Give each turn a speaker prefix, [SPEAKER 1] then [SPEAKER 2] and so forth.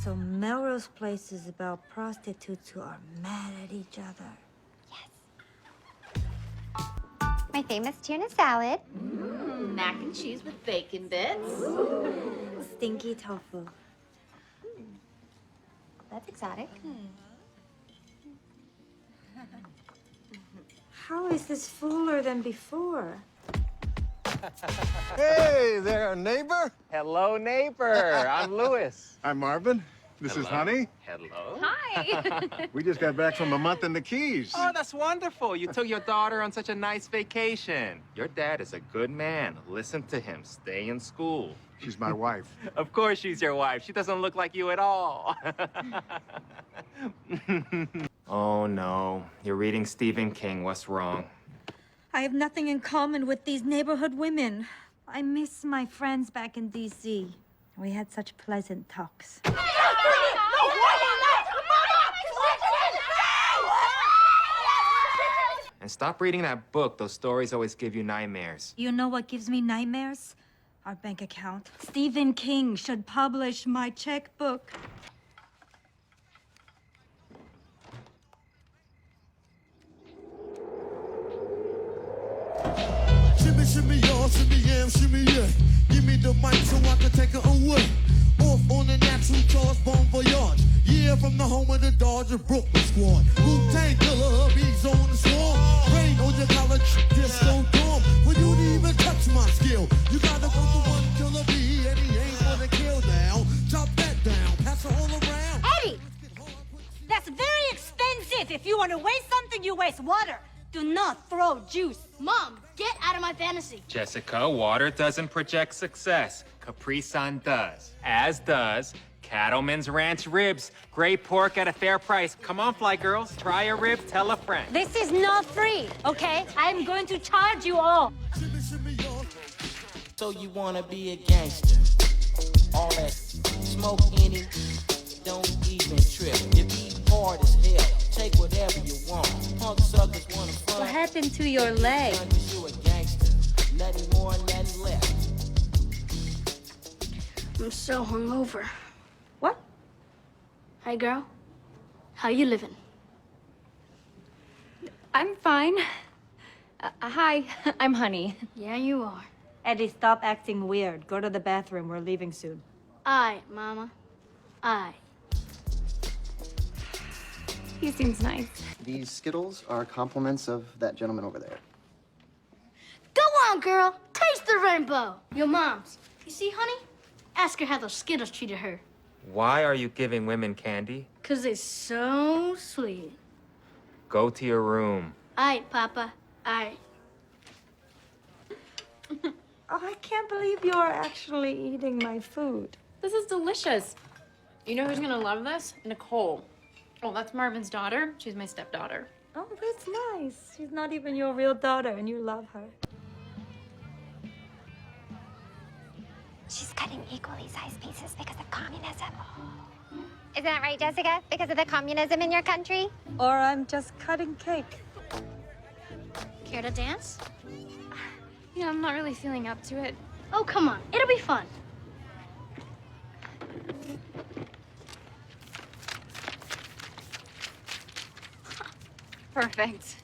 [SPEAKER 1] So Melrose Place is about prostitutes who are mad at each other.
[SPEAKER 2] My famous tuna salad.
[SPEAKER 3] Mac and cheese with bacon bits.
[SPEAKER 1] Stinky tofu.
[SPEAKER 2] That's exotic.
[SPEAKER 1] How is this fuller than before?
[SPEAKER 4] Hey there, neighbor.
[SPEAKER 5] Hello, neighbor. I'm Louis.
[SPEAKER 4] I'm Marvin. This is Honey.
[SPEAKER 5] Hello.
[SPEAKER 3] Hi.
[SPEAKER 4] We just got back from a month in the Keys.
[SPEAKER 5] Oh, that's wonderful. You took your daughter on such a nice vacation. Your dad is a good man. Listen to him. Stay in school.
[SPEAKER 4] She's my wife.
[SPEAKER 5] Of course she's your wife. She doesn't look like you at all. Oh, no. You're reading Stephen King. What's wrong?
[SPEAKER 1] I have nothing in common with these neighborhood women. I miss my friends back in D.C. We had such pleasant talks.
[SPEAKER 5] And stop reading that book. Those stories always give you nightmares.
[SPEAKER 1] You know what gives me nightmares? Our bank account. Stephen King should publish my checkbook.
[SPEAKER 6] Shimmy, shimmy, y'all, shimmy, yam, shimmy, yeah. Give me the mic so I can take it away. Off on the natural charge, bon voyage. Yeah, from the home of the Dodger Brooklyn squad. Wu-Tang Killer, hubby's on the swarm. Rain on your college, disco dorm. For you to even touch my skill, you gotta go to one killer bee, and he ain't gonna kill now. Chop that down, pass it all around.
[SPEAKER 1] Eddie! That's very expensive. If you want to waste something, you waste water. Do not throw juice.
[SPEAKER 7] Mom, get out of my fantasy.
[SPEAKER 5] Jessica, water doesn't project success. Capri Sun does. As does Cattleman's Ranch ribs. Great pork at a fair price. Come on, fly girls. Try a rib, tell a friend.
[SPEAKER 1] This is not free, okay? I'm going to charge you all.
[SPEAKER 6] Shimmy, shimmy, y'all.
[SPEAKER 8] So you wanna be a gangster? All that smoke in it, don't even trip. If he hard as hell, take whatever you want. Punk suckers wanna front.
[SPEAKER 1] What happened to your leg?
[SPEAKER 8] You a gangster, nothing more, nothing less.
[SPEAKER 7] I'm so hungover.
[SPEAKER 1] What?
[SPEAKER 7] Hey, girl. How you living?
[SPEAKER 3] I'm fine. Hi, I'm Honey.
[SPEAKER 7] Yeah, you are.
[SPEAKER 1] Eddie, stop acting weird. Go to the bathroom. We're leaving soon.
[SPEAKER 7] Aye, Mama. Aye.
[SPEAKER 3] He seems nice.
[SPEAKER 9] These Skittles are compliments of that gentleman over there.
[SPEAKER 7] Go on, girl. Taste the rainbow. Your mom's. You see, Honey? Ask her how those Skittles treated her.
[SPEAKER 5] Why are you giving women candy?
[SPEAKER 7] 'Cause it's so sweet.
[SPEAKER 5] Go to your room.
[SPEAKER 7] Aye, Papa. Aye.
[SPEAKER 1] Oh, I can't believe you're actually eating my food.
[SPEAKER 3] This is delicious. You know who's gonna love this? Nicole. Oh, that's Marvin's daughter. She's my stepdaughter.
[SPEAKER 1] Oh, that's nice. She's not even your real daughter, and you love her.
[SPEAKER 2] She's cutting equally sized pieces because of communism. Isn't that right, Jessica? Because of the communism in your country?
[SPEAKER 1] Or I'm just cutting cake.
[SPEAKER 7] Care to dance?
[SPEAKER 3] Yeah, I'm not really feeling up to it.
[SPEAKER 7] Oh, come on. It'll be fun.
[SPEAKER 3] Perfect.